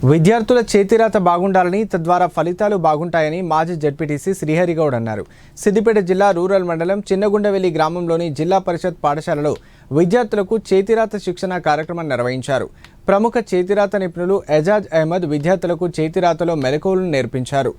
విద్యార్థుల చేతిరాత బాగుండాలని తద్వారా ఫలితాలు బాగుంటాయని మాజీ జడ్పీటీసీ శ్రీహరిగౌడ్ అన్నారు. సిద్దిపేట జిల్లా రూరల్ మండలం చిన్నగుండవెల్లి గ్రామంలోని జిల్లా పరిషత్ పాఠశాలలో విద్యార్థులకు చేతిరాత శిక్షణ కార్యక్రమం నిర్వహించారు. ప్రముఖ చేతిరాత నిపుణులు ఎజాజ్ అహ్మద్ విద్యార్థులకు చేతిరాతలో మెలకువలను నేర్పించారు.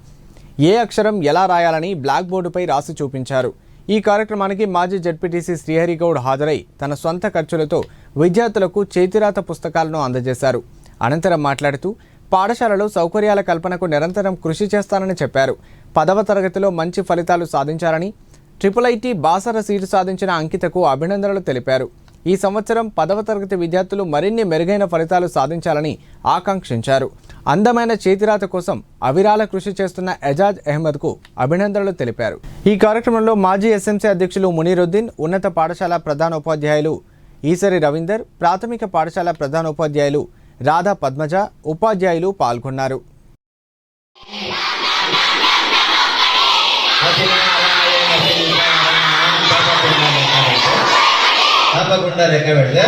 ఏ అక్షరం ఎలా రాయాలని బ్లాక్ బోర్డుపై రాసి చూపించారు. ఈ కార్యక్రమానికి మాజీ జడ్పీటీసీ శ్రీహరిగౌడ్ హాజరై తన సొంత ఖర్చులతో విద్యార్థులకు చేతిరాత పుస్తకాలను అందజేశారు. అనంతరం మాట్లాడుతూ పాఠశాలలో సౌకర్యాల కల్పనకు నిరంతరం కృషి చేస్తానని చెప్పారు. 10వ తరగతిలో మంచి ఫలితాలు సాధించారని, IIIT బాసర సీటు సాధించిన అంకితకు అభినందనలు తెలిపారు. ఈ సంవత్సరం 10వ తరగతి విద్యార్థులు మరిన్ని మెరుగైన ఫలితాలు సాధించాలని ఆకాంక్షించారు. అందమైన చేతిరాత కోసం అవిరాల కృషి చేస్తున్న ఎజాజ్ అహ్మద్కు అభినందనలు తెలిపారు. ఈ కార్యక్రమంలో మాజీ ఎస్ఎంసీ అధ్యక్షులు మునీరుద్దీన్, ఉన్నత పాఠశాల ప్రధానోపాధ్యాయులు ఈసరి రవీందర్, ప్రాథమిక పాఠశాల ప్రధానోపాధ్యాయులు రాధా పద్మజ, ఉపాధ్యాయులు పాల్గొన్నారు. తప్పకుండా లెక్క పెడితే